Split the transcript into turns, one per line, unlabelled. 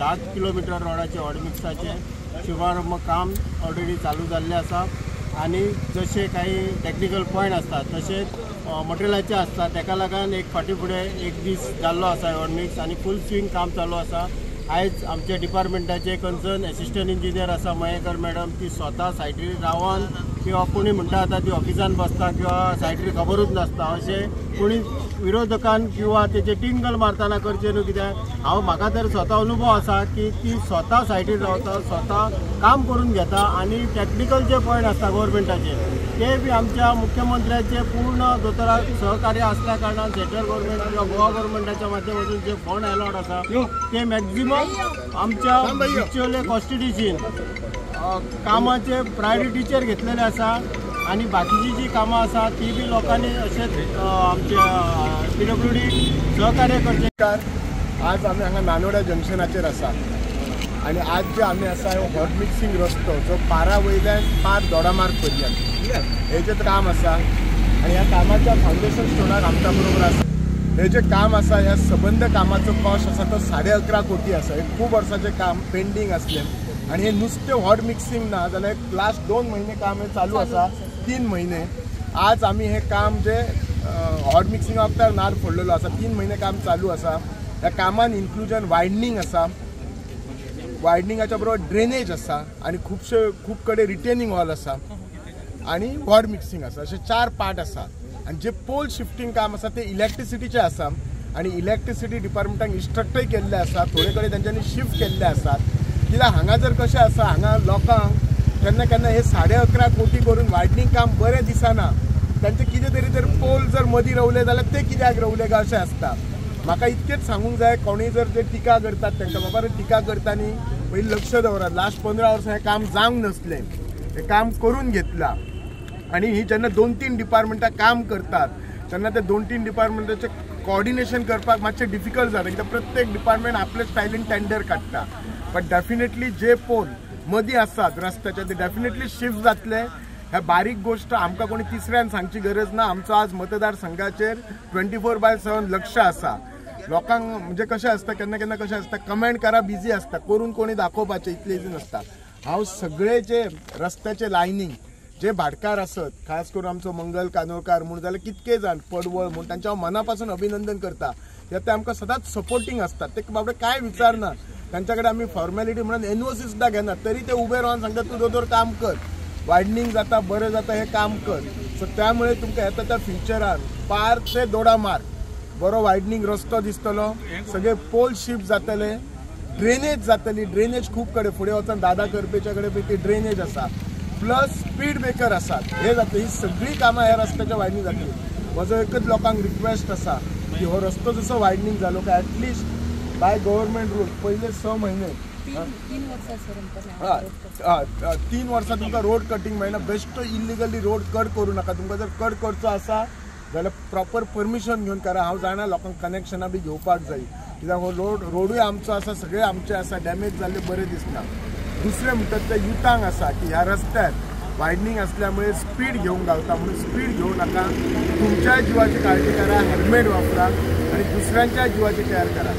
10 kilometre रोडाचे हॉटमिक्साचे शुभारंभ काम already चालू जाल्ले आसा आणि जसे काही टेक्निकल पॉइंट असतात तसेच मटेरियलाचे असतात ताका लागून एक फाटी फुडें एक दीस जाल्लो आसा हॉटमिक्स आणि फुल स्विंग काम चालू आसा। आयज आमच्या डिपार्टमेंटाचे कन्सर्न असिस्टंट इंजिनियर आसा मयेकर मॅडम, ती स्वता सायटीर रावन किंवा कोणी म्हणटा आता ती ऑफिसान बसता किंवा सायटीर खबरूच नासता अशें कोणी विरोधकान किंवा तेचे टिंगल मारतना करचे न्हू, कित्याक म्हाका तर स्वता अनुभव आसा की ती स्वता सायटीर रावता, स्वता काम करून घेता आणि टेक्निकल जे पॉइंट असता गव्हर्मेंटाचे ते बी आमच्या मुख्यमंत्र्याचे पूर्ण दोतोराक सहकार्य असल्या कारणान सेंट्रल गव्हर्मेंट किंवा गोवा गव्हर्मेंटाच्या माध्यमातून जे फंड अलॉट आसा ते मॅक्झिमम आमच्या बिचोले कॉन्स्टिट्युशन कामाचे प्रायोरिटीचेर घेतलेले आसा आणि बाकीची जी कामां आसा ती बी लोकांनी अशेंच आमच्या PWD सहकार्य करचे।
आज आम्ही हांगा नानोड्या जंक्शनाचेर आसा आणि आज जे आम्ही आसा हॉट मिक्सिंग रस्तो जो पारा वयल्यान पार दोडामार्ग पर्यंत हेजें काम आसा आणि ह्या कामाच्या फाउंडेशन स्टोनाक आमच्या बरोबर आसा। हे जे काम आसा ह्या सबंद कामाचो कॉस्ट आसा तो 11.5 कोटी आसा। हे खूप वर्साचें काम पेंडिंग आसलें आणि हे नुसते हॉट मिक्सिंग ना जाल्यार लास्ट 2 महिने काम हे चालू आसा, 3 महिने। आज आम्ही हे काम जे हॉट मिक्सिंग वखदार नार फोडलेलो आसा, 3 महिने काम चालू आसा। ह्या कामान इन्क्लुजन वायडनिंग आसा, वायडनिंगाच्या बरोबर ड्रेनेज आसा आणि खूप कडे रिटेनिंग वॉल आसा आणि हॉट मिक्सिंग आसा, असे 4 पार्ट आसा। आणि जे पोल शिफ्टिंग काम आसा ते इलेक्ट्रिसिटीचे आसा आणि इलेक्ट्रिसिटी डिपार्टमेंटान इन्स्ट्रक्टय केल्ले आसा, थोडे कडेन तांच्यांनी शिफ्ट केल्ले आसात। कित्याक हांगा जर कशें आसा, हांगा लोकांक केन्ना केन्ना हे 11.5 कोटी करून वायडनिंग काम बरें दिसना, तांचे कितें तरी जर पोल जर मदीं रवले जाल्यार ते कित्याक रवले काय अशें आसता। म्हाका इतकेच सांगूंक जाय, कोणी जर जे टिका करतात तांकां बाबा टिका करताना पयलीं लक्ष दवरात। लास्ट 15 वर्सां हें काम जावंक नसलें, हे काम करून घेतला आणि ही जेन्ना 2-3 डिपार्टमेंटां काम करतात तेन्ना ते 2-3 डिपार्टमेंटाचे कोऑर्डिनेशन करपाक मातशें डिफिकल्ट जाता, कित्याक प्रत्येक डिपार्टमेंट आपले स्टायलीन टेंडर काडटा। बट डेफिनेटली जे पोल मदीं आसात रस्त्याचे ते डेफिनेटली शिफ्ट जातले। ह्या बारीक गोष्ट आमकां कोणी तिसऱ्यान सांगची गरज ना। आमचो आज मतदारसंघाचेर 24/7 लक्ष आसा। लोकांक म्हणजे कशें आसता, केन्ना केन्ना कशें आसता, कमेंट करा बिजी आसता, करून कोणी दाखोवपाचें इतलें इजी नासता। हांव सगळे जे रस्त्याचे लायनींग जे भाटकार आसत, खास करून आमचो मंगल कानोळकार म्हूण जाल्यार कितके जाण पडवळ म्हूण तांच्या हांव मनापासून अभिनंदन करता। ते आमकां सदांच सपोर्टिंग आसतात, ते बाबडे काय विचारना, तांच्या कडेन आमी फॉर्मेलिटी म्हणून NOC सुद्दां घेनात, तरी ते उबे रावन सांगतात तूं दोतोर काम कर, वायडनिंग जाता बरें जाता हे काम कर। सो त्यामुळे तुमकां येता त्या फ्युचरान पार ते दोडामार्ग बरो वायडनिंग रस्तो दिसतलो, सगळे पोल शिफ्ट जातले, ड्रेनेज जातली, ड्रेनेज खूप कडे फुडें वचून दादा करपेच्या कडे ती ड्रेनेज आसा, प्लस स्पीड ब्रेकर आसात, हे जातले। ही सगळी कामां ह्या रस्त्याच्या वायडनिंग जातली। म्हजो एकच लोकांक रिक्वेस्ट आसा की हो रस्तो जसो वायडनिंग जालो काय एटलिस्ट बाय गव्हर्मेंट रूल पहिले 6 महिने 3 वर्सां तुमकां रोड कटिंग मेळना। बेस्ट इलिगली रोड कट करूं नाका, तुमकां जर कट करचो आसा जाल्यार प्रॉपर परमिशन घेवन करा। हांव जाणा लोकांक कनेक्शनां बी घेवपाक जाय, कित्याक हो रोडूय आमचो आसा, सगळे आमचे आसा, डॅमेज जाल्ले बरें दिसना। दुसरें म्हणटात ते युथांक आसा की ह्या रस्त्यार वायडनिंग असल्यामुळे स्पीड घेऊन घालता, म्हणून स्पीड घेऊ नका, तुमच्या जीवाची काळजी करा, हेल्मेट वापरा आणि दुसऱ्यांच्या जीवाची केअर करा।